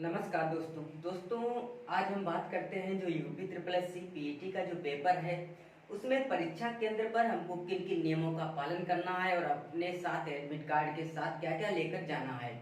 नमस्कार दोस्तों आज हम बात करते हैं जो UP triple S C PET का जो पेपर है उसमें परीक्षा केंद्र पर हमको किन किन नियमों का पालन करना है और अपने साथ एडमिट कार्ड के साथ क्या क्या लेकर जाना है।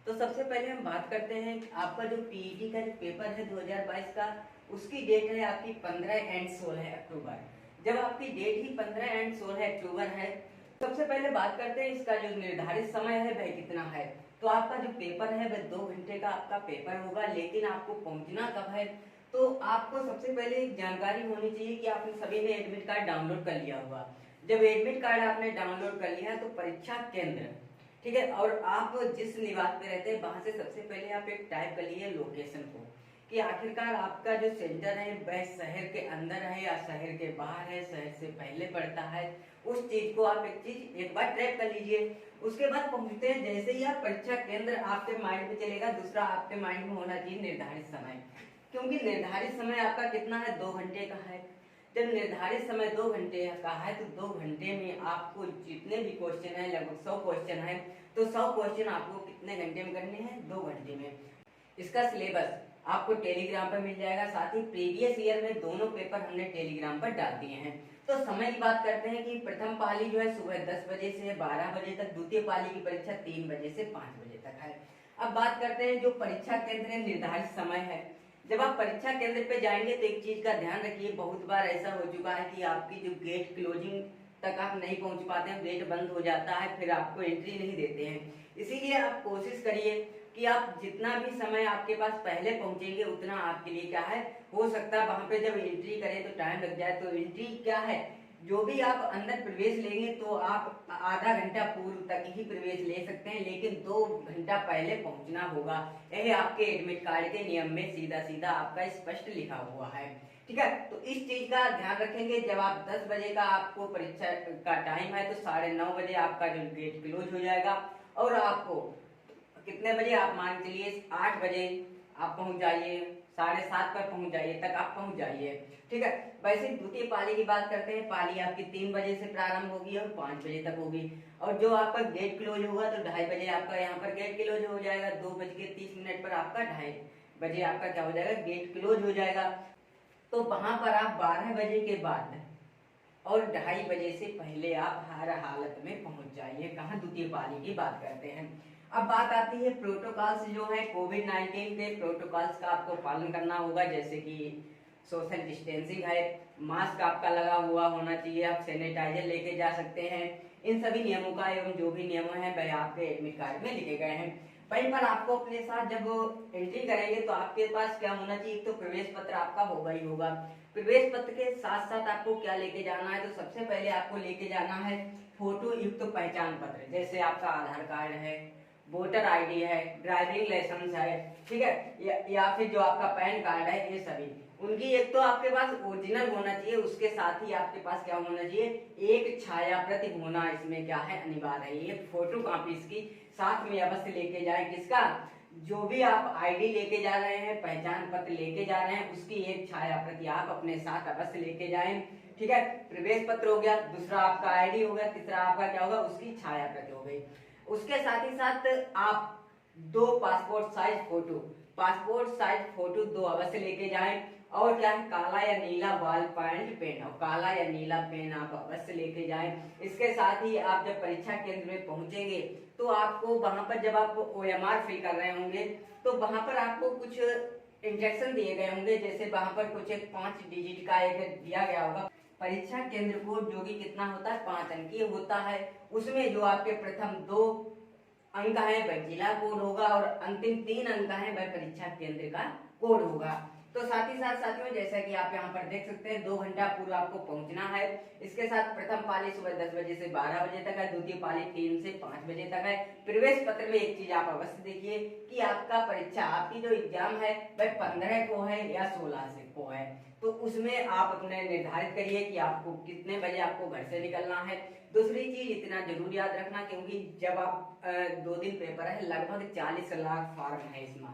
तो सबसे पहले हम बात करते हैं आपका जो पीईटी का जो पेपर है 2022 का, उसकी डेट है आपकी 15 एंड 16 अक्टूबर। जब आपकी डेट ही 15 एंड 16 अक्टूबर है, सबसे पहले बात करते हैं इसका जो निर्धारित समय है वह कितना है। तो आपका जो पेपर है वह 2 घंटे का आपका पेपर होगा, लेकिन आपको पहुंचना कब है तो आपको सबसे पहले एक जानकारी होनी चाहिए कि आपने सभी ने एडमिट कार्ड डाउनलोड कर लिया होगा। जब एडमिट कार्ड आपने डाउनलोड कर लिया तो परीक्षा केंद्र, ठीक है, और आप जिस निवास पे रहते हैं वहां से सबसे पहले आप एक टाइप कर लीजिए लोकेशन को कि आखिरकार आपका जो सेंटर है वह शहर के अंदर है या शहर के बाहर है, शहर से पहले पड़ता है। उस चीज को आप एक बार ट्रैक कर लीजिए। उसके बाद पहुंचते हैं, जैसे ही आप परीक्षा केंद्र आपके माइंड में चलेगा, दूसरा आपके माइंड में होना चाहिए निर्धारित समय, क्योंकि निर्धारित समय आपका कितना है, 2 घंटे का है। जब निर्धारित समय 2 घंटे का है तो 2 घंटे में आपको जितने भी क्वेश्चन है, लगभग 100 क्वेश्चन है, तो 100 क्वेश्चन आपको कितने घंटे में करने हैं, 2 घंटे में। इसका सिलेबस आपको टेलीग्राम पर मिल जाएगा, साथ ही प्रीवियस ईयर में दोनों पेपर हमने टेलीग्राम पर डाल दिए हैं। तो समय की बात करते हैं कि प्रथम पाली जो है सुबह 10 बजे से 12 बजे तक, द्वितीय पाली की परीक्षा 3 बजे से 5 बजे तक है। अब बात करते हैं जो परीक्षा केंद्र निर्धारित समय है। जब आप परीक्षा केंद्र पे जाएंगे तो एक चीज का ध्यान रखिए, बहुत बार ऐसा हो चुका है कि आपकी जो गेट क्लोजिंग तक आप नहीं पहुंच पाते हैं, गेट बंद हो जाता है, फिर आपको एंट्री नहीं देते हैं। इसीलिए आप कोशिश करिए कि आप जितना भी समय आपके पास पहले पहुंचेंगे उतना आपके लिए क्या है, हो सकता है वहां पे जब एंट्री करें तो टाइम लग जाए। तो एंट्री क्या है, जो भी आप अंदर प्रवेश लेंगे तो आप आधा घंटा पूर्व तक ही प्रवेश ले सकते हैं, लेकिन 2 घंटा पहले पहुंचना होगा। यह आपके एडमिट कार्ड के नियम में सीधा सीधा आपका स्पष्ट लिखा हुआ है, ठीक है। तो इस चीज का ध्यान रखेंगे। जब आप 10 बजे का आपको परीक्षा का टाइम है तो 9:30 बजे आपका जो गेट क्लोज हो जाएगा, और आपको कितने बजे, आप मान चलिए 8 बजे आप पहुंच जाइए, 7:30 पर पहुंच जाइए, तक आप पहुंच जाइए, ठीक है। वैसे द्वितीय पाली की बात करते हैं, पाली आपकी 3 बजे से प्रारंभ होगी और 5 बजे तक होगी। और जो आपका गेट क्लोज होगा तो 2:30 बजे आपका यहाँ पर गेट क्लोज हो जाएगा, 2:30 पर आपका 2:30 बजे आपका क्या हो जाएगा, गेट क्लोज हो जाएगा। तो वहां पर आप 12 बजे के बाद और 2:30 बजे से पहले आप हर हालत में पहुंच जाइए। कहाँ, द्वितीय पाली की बात करते हैं। अब बात आती है प्रोटोकॉल्स जो है, कोविड-19 के प्रोटोकॉल्स का आपको पालन करना होगा, जैसे कि सोशल डिस्टेंसिंग है, मास्क आपका लगा हुआ होना चाहिए, आप सैनिटाइजर लेके जा सकते हैं। इन सभी नियमों का एवं जो भी नियम है वह आपके एडमिट कार्ड में लिखे गए हैं। वहीं पर आपको अपने साथ जब एंट्री करेंगे तो आपके पास क्या होना चाहिए, तो प्रवेश पत्र आपका होगा ही होगा। प्रवेश पत्र के साथ साथ आपको क्या लेके जाना है, तो सबसे पहले आपको लेके जाना है फोटो युक्त पहचान पत्र, जैसे आपका आधार कार्ड है, वोटर आईडी है, ड्राइविंग लाइसेंस है, ठीक है, या फिर जो आपका पैन कार्ड है, ये सभी उनकी एक तो आपके पास ओरिजिनल होना चाहिए, उसके साथ ही आपके पास क्या होना चाहिए, एक छाया प्रति होना इसमें क्या है, अनिवार्य है। ये फोटो कॉपी इसकी साथ में अवश्य लेके जाए। किसका, जो भी आप आईडी लेके जा रहे हैं, पहचान पत्र लेके जा रहे हैं, उसकी एक छाया प्रति आप अपने साथ अवश्य लेके जाएं, ठीक है। प्रवेश पत्र हो गया, दूसरा आपका आईडी हो गया, तीसरा आपका क्या होगा, उसकी छाया प्रति हो गई। उसके साथ ही साथ आप 2 पासपोर्ट साइज फोटो 2 अवश्य लेके जाएं। और क्या है, काला या नीला बॉल पॉइंट पेन, और काला या नीला पेन आप अवश्य लेके जाएं। इसके साथ ही आप जब परीक्षा केंद्र में पहुंचेंगे तो आपको वहां पर जब आप OMR फिल कर रहे होंगे तो वहां पर आपको कुछ इंस्ट्रक्शन दिए गए होंगे, जैसे वहां पर कुछ एक 5 डिजिट का एक दिया गया होगा परीक्षा केंद्र कोड, जो कि कितना होता है, 5 अंकीय होता है। उसमें जो आपके प्रथम 2 अंक है वह जिला कोड होगा और अंतिम 3 अंक है वह परीक्षा केंद्र का कोड होगा। तो साथ ही साथ साथियों, जैसा कि आप यहाँ पर देख सकते हैं, 2 घंटा पूर्व आपको पहुंचना है। इसके साथ प्रथम पाली सुबह 10 बजे से 12 बजे तक है, द्वितीय पाली 3 से 5 बजे तक है। प्रवेश पत्र में एक चीज आप अवश्य देखिए कि आपका परीक्षा, आपकी जो एग्जाम है वह 15 को है या 16 से को है, तो उसमें आप अपने निर्धारित करिए कि आपको कितने बजे आपको घर से निकलना है। दूसरी चीज इतना जरूर याद रखना, क्योंकि जब आप 2 दिन पेपर है, लगभग 40 लाख फॉर्म है इसमें।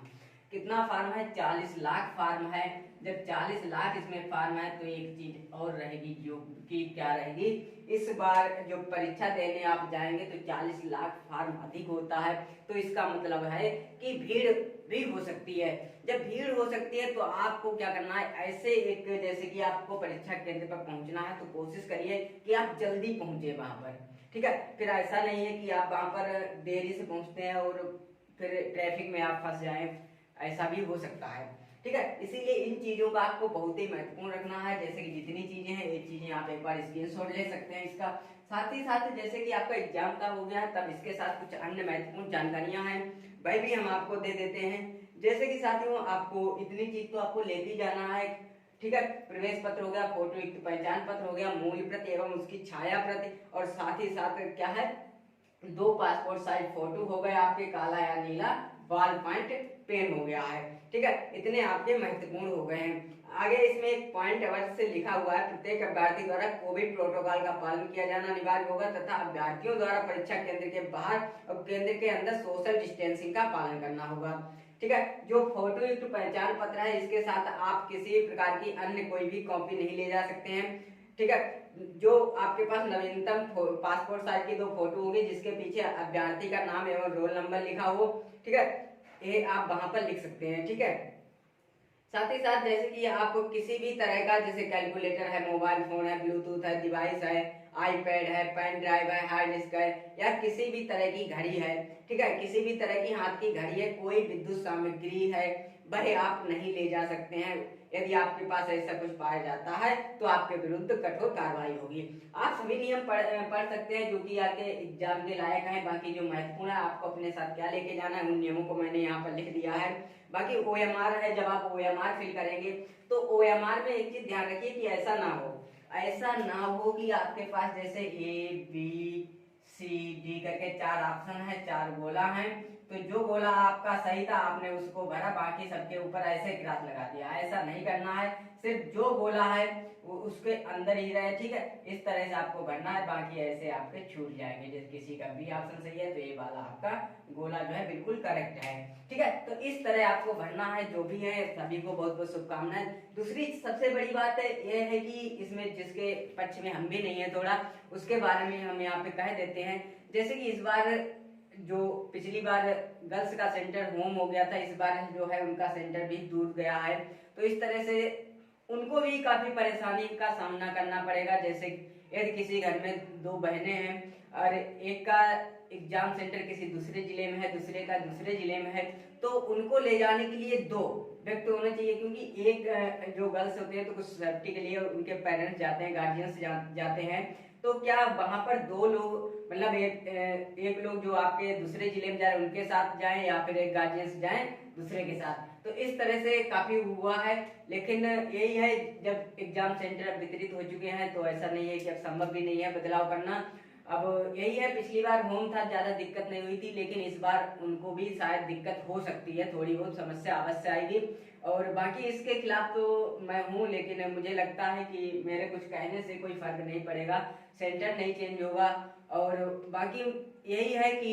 कितना फॉर्म है, 40 लाख फॉर्म है। जब 40 लाख इसमें फॉर्म है तो एक चीज और रहेगी, जो कि क्या रहेगी, इस बार जो परीक्षा देने आप जाएंगे तो 40 लाख फॉर्म अधिक होता है, तो इसका मतलब है कि भीड़ भी हो सकती सकती है। जब भीड़ हो सकती है तो आपको क्या करना है, ऐसे एक जैसे कि आपको परीक्षा केंद्र पर पहुंचना है तो कोशिश करिए कि आप जल्दी पहुंचे वहां पर, ठीक है। फिर ऐसा नहीं है कि आप वहां पर देरी से पहुंचते हैं और फिर ट्रैफिक में आप फंस जाएं, ऐसा भी हो सकता है, ठीक है। इसीलिए इन चीजों का आपको बहुत ही महत्वपूर्ण रखना है। जैसे कि जितनी चीजें हैं ये चीजें आप एक बार स्क्रीनशॉट ले सकते हैं इसका। साथ ही साथ जैसे कि आपका एग्जाम का हो गया है, तब इसके साथ कुछ अन्य महत्वपूर्ण जानकारियां हैं वह भी हम आपको दे देते हैं। जैसे कि साथियों, आपको इतनी चीज तो आपको लेके जाना है, ठीक है। प्रवेश पत्र हो गया, फोटो युक्त पहचान पत्र हो गया, मूल प्रति एवं उसकी छाया प्रति, और साथ ही साथ क्या है, 2 पासपोर्ट साइज फोटो हो गए आपके, काला या नीला बॉल पॉइंट पेन हो गया है, ठीक है। इतने आपके महत्वपूर्ण हो गए हैं। आगे इसमें एक पॉइंट अवश्य से लिखा हुआ है, प्रत्येक अभ्यर्थी द्वारा कोविड प्रोटोकॉल का पालन किया जाना अनिवार्य होगा तथा अभ्यर्थियों द्वारा परीक्षा केंद्र के बाहर और केंद्र के अंदर सोशल डिस्टेंसिंग का पालन करना होगा, ठीक है। जो फोटो युक्त पहचान पत्र है इसके साथ आप किसी प्रकार की अन्य कोई भी कॉपी नहीं ले जा सकते हैं, ठीक है। जो आपके पास नवीनतम पासपोर्ट साइज की 2 फोटो होगी जिसके पीछे अभ्यर्थी का नाम एवं रोल नंबर लिखा हो, ठीक है, ये आप वहां पर लिख सकते हैं, ठीक है। साथ ही साथ जैसे कि आप किसी भी तरह का, जैसे कैलकुलेटर है, मोबाइल फोन है, ब्लूटूथ है, डिवाइस है, आईपैड है, पेन ड्राइव है, हार्ड डिस्क है, या किसी भी तरह की घड़ी है, ठीक है, किसी भी तरह की हाथ की घड़ी है, कोई विद्युत सामग्री है, वह आप नहीं ले जा सकते हैं। यदि आपके पास ऐसा कुछ पाया जाता है तो आपके विरुद्ध कठोर कार्रवाई होगी। आप सभी नियम पढ़ सकते हैं जो कि आपके एग्जाम के लायक हैं। बाकी जो महत्वपूर्ण है, आपको अपने साथ क्या लेके जाना है उन नियमों को मैंने यहाँ पर लिख दिया है। बाकी OMR है, जब आप OMR फिल करेंगे तो OMR में एक चीज ध्यान रखिए कि ऐसा ना हो कि आपके पास जैसे ABCD करके 4 ऑप्शन है, 4 गोला है, तो जो गोला आपका सही था आपने उसको भरा, बाकी सबके ऊपर ऐसे क्रॉस लगा दिया। ऐसा नहीं करना है, सिर्फ जो गोला है वो उसके अंदर ही रहे, ठीक है। इस तरह से आपको भरना है, बाकी ऐसे आपके छूट जाएंगे। जैसे किसी का B ऑप्शन सही है तो ये वाला आपका गोला जो है बिल्कुल करेक्ट है, ठीक है। तो इस तरह आपको भरना है। जो भी है सभी को बहुत बहुत शुभकामनाएं। दूसरी सबसे बड़ी बात है ये है कि इसमें जिसके पक्ष में हम भी नहीं है थोड़ा, उसके बारे में हम यहाँ पे कह देते हैं। जैसे कि इस बार जो पिछली बार गर्ल्स का सेंटर होम हो गया था, इस बार जो है उनका सेंटर भी दूर गया है, तो इस तरह से उनको भी काफी परेशानी का सामना करना पड़ेगा। जैसे यदि किसी घर में 2 बहनें हैं और एक का एग्जाम सेंटर किसी दूसरे जिले में है, दूसरे का दूसरे जिले में है, तो उनको ले जाने के लिए 2 व्यक्ति होने चाहिए, क्योंकि एक जो गर्ल्स होते हैं तो कुछ सेफ्टी के लिए उनके पेरेंट्स जाते हैं, गार्जियंस जाते हैं, तो क्या वहां पर 2 लोग, मतलब एक लोग जो आपके दूसरे जिले में जाए उनके साथ जाएं या फिर एक गार्जियंस जाएं दूसरे के साथ। तो इस तरह से काफी हुआ है, लेकिन यही है जब एग्जाम सेंटर अब वितरित हो चुके हैं तो ऐसा नहीं है कि अब संभव भी नहीं है बदलाव करना। अब यही है, पिछली बार होम था, ज्यादा दिक्कत नहीं हुई थी, लेकिन इस बार उनको भी शायद दिक्कत हो सकती है, थोड़ी बहुत समस्या अवश्य आएगी। और बाकी इसके खिलाफ तो मैं हूँ, लेकिन मुझे लगता है कि मेरे कुछ कहने से कोई फर्क नहीं पड़ेगा, सेंटर नहीं चेंज होगा। और बाकी यही है कि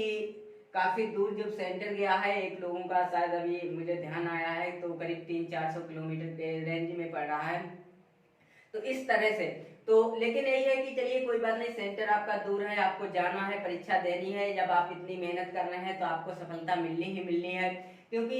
काफी दूर जब सेंटर गया है, एक लोगों का शायद अभी मुझे ध्यान आया है तो करीब 300-400 किलोमीटर के रेंज में पड़ रहा है। तो इस तरह से तो, लेकिन यही है कि चलिए कोई बात नहीं, सेंटर आपका दूर है, आपको जाना है, परीक्षा देनी है, जब आप इतनी मेहनत कर रहे हैं तो आपको सफलता मिलनी ही मिलनी है। क्योंकि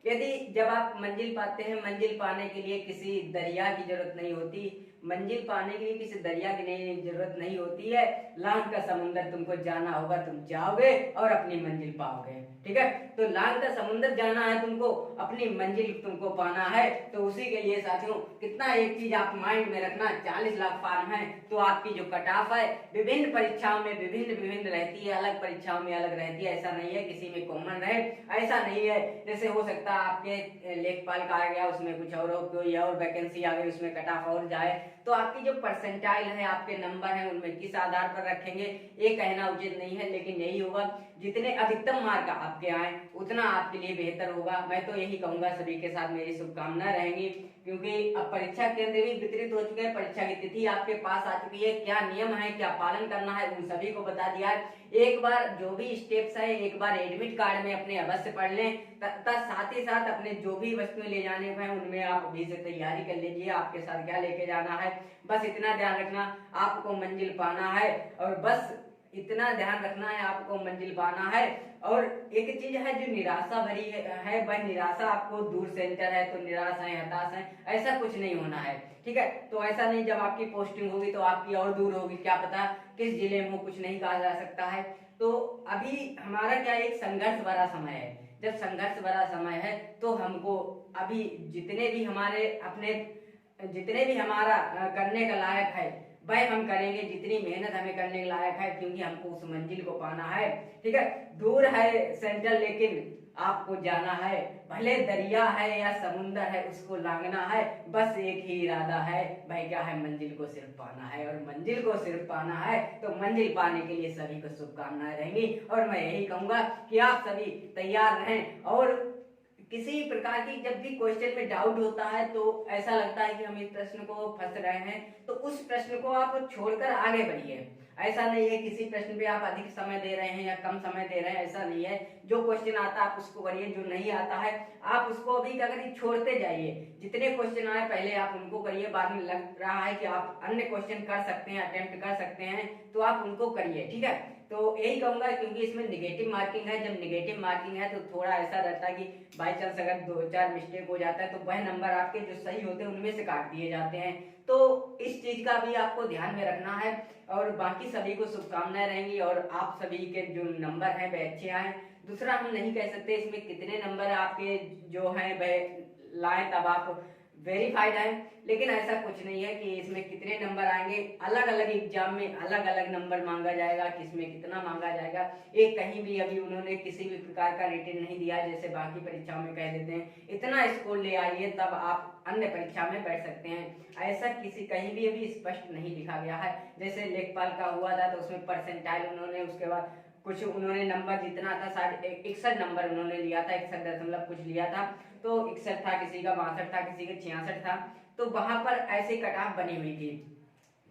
यदि जब आप मंजिल पाते हैं, मंजिल पाने के लिए किसी दरिया की जरूरत नहीं होती, मंजिल पाने के लिए किसी दरिया की जरूरत नहीं होती है, लांग का समुंदर तुमको जाना होगा, तुम जाओगे और अपनी मंजिल पाओगे, ठीक है। तो लांग का समुंदर जाना है तुमको, अपनी मंजिल तुमको पाना है, तो उसी के लिए साथियों कितना एक चीज आप माइंड में रखना, 40 लाख फार्म है तो आपकी जो कट ऑफ है विभिन्न परीक्षाओं में विभिन्न रहती है, अलग परीक्षाओं में अलग रहती है। ऐसा नहीं है किसी में कॉमन रहे, ऐसा नहीं है। जैसे हो सकता है आपके लेखपाल का आ गया उसमें कुछ और हो, कोई और वैकेंसी आ गई उसमें कट ऑफ और जाए, तो आपकी जो परसेंटाइल है, आपके नंबर है, उनमें किस आधार पर रखेंगे ये कहना उचित नहीं है, लेकिन यही होगा जितने अधिकतम मार्क आपके आए उतना आपके लिए बेहतर होगा। मैं तो यही कहूंगा, सभी के साथ मेरी शुभकामनाएं रहेंगी, क्योंकि अब परीक्षा केंद्र भी वितरित हो चुके हैं, परीक्षा की तिथि आपके पास आ चुकी है, क्या नियम है, क्या पालन करना है, उन सभी को बता दिया है। एक बार जो भी स्टेप्स है एक बार एडमिट कार्ड में अपने अवश्य पढ़ लें, तथा साथ ही साथ अपने जो भी वस्तुएं ले जाने हैं उनमें आप अभी से तैयारी कर लीजिए, आपके साथ क्या लेके जाना है। बस इतना ध्यान रखना, आपको मंजिल पाना है, और बस इतना ध्यान रखना है आपको मंजिल पाना है, और एक चीज है जो निराशा भरी है भाई, निराशा आपको दूर सेंटर है तो निराश है, हताश है, ऐसा कुछ नहीं होना है। ठीक है, तो ऐसा नहीं, जब आपकी पोस्टिंग होगी तो आपकी और दूर होगी, क्या पता किस जिले में हो, कुछ नहीं कहा जा सकता है। तो अभी हमारा क्या एक संघर्ष भरा समय है। जब संघर्ष भरा समय है तो हमको अभी जितने भी हमारे अपने जितने भी हमारा करने का लायक है वह हम करेंगे, जितनी मेहनत हमें करने के लायक है, क्योंकि हमको उस मंजिल को पाना है। ठीक है, दूर है सेंटर लेकिन आपको जाना है, भले दरिया है या समुंदर है उसको लांघना है, बस एक ही इरादा है भाई, क्या है, मंजिल को सिर्फ पाना है। और मंजिल को सिर्फ पाना है तो मंजिल पाने के लिए सभी को शुभकामनाएं रहेंगी। और मैं यही कहूंगा कि आप सभी तैयार रहें, और किसी प्रकार की जब भी क्वेश्चन में डाउट होता है तो ऐसा लगता है कि हम इस प्रश्न को फंस रहे हैं, तो उस प्रश्न को आप छोड़कर आगे बढ़िए। ऐसा नहीं है किसी प्रश्न पे आप अधिक समय दे रहे हैं या कम समय दे रहे हैं, ऐसा नहीं है। जो क्वेश्चन आता है आप उसको करिए, जो नहीं आता है आप उसको अभी अगर छोड़ते जाइए। जितने क्वेश्चन आए पहले आप उनको करिए, बाद में लग रहा है कि आप अन्य क्वेश्चन कर सकते हैं, अटेम्प्ट कर सकते हैं, तो आप उनको करिए। ठीक है, तो यही कहूंगा, क्योंकि इसमें निगेटिव मार्किंग है। जब निगेटिव मार्किंग है तो थोड़ा ऐसा रहता है कि बाई चांस अगर 2-4 मिस्टेक हो जाता है तो वह नंबर आपके जो सही होते हैं उनमें से काट दिए जाते हैं। तो इस चीज का भी आपको ध्यान में रखना है। और बाकी सभी को शुभकामनाएं रहेंगी, और आप सभी के जो नंबर हैं वह अच्छे आए। दूसरा, हम नहीं कह सकते इसमें कितने नंबर आपके जो हैं वह लाए तब आप वेरीफाइड है, लेकिन ऐसा कुछ नहीं है कि इसमें कितने नंबर आएंगे। अलग अलग एग्जाम में अलग अलग नंबर मांगा जाएगा, किसमें कितना मांगा जाएगा, एक कहीं भी अभी उन्होंने किसी भी प्रकार का रिटन नहीं दिया, जैसे बाकी परीक्षाओं में कह देते हैं इतना स्कोर ले आइए तब आप अन्य परीक्षा में बैठ सकते हैं। ऐसा किसी कहीं भी अभी स्पष्ट नहीं लिखा गया है। जैसे लेखपाल का हुआ था तो उसमें परसेंटाइल उन्होंने, उसके बाद कुछ उन्होंने नंबर जितना था 61 नंबर उन्होंने लिया था, 61 दशमलव कुछ लिया था, तो 61 था, किसी का 62 था, किसी का 66 था, तो वहां पर ऐसे कट ऑफ बनी हुई थी।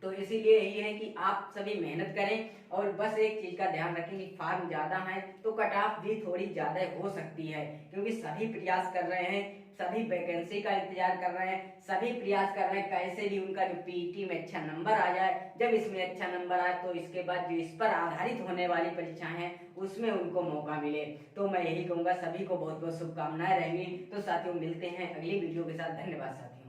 तो इसीलिए यही है कि आप सभी मेहनत करें, और बस एक चीज का ध्यान रखें कि फॉर्म ज्यादा है तो कट ऑफ भी थोड़ी ज्यादा हो सकती है, क्योंकि सभी प्रयास कर रहे हैं, सभी वैकेंसी का इंतजार कर रहे हैं, सभी प्रयास कर रहे हैं कैसे भी उनका जो पीईटी में अच्छा नंबर आ जाए। जब इसमें अच्छा नंबर आए तो इसके बाद जो इस पर आधारित होने वाली परीक्षाएं हैं उसमें उनको मौका मिले। तो मैं यही कहूंगा, सभी को बहुत बहुत शुभकामनाएं रहेंगी। तो साथियों, मिलते हैं अगली वीडियो के साथ। धन्यवाद साथियों।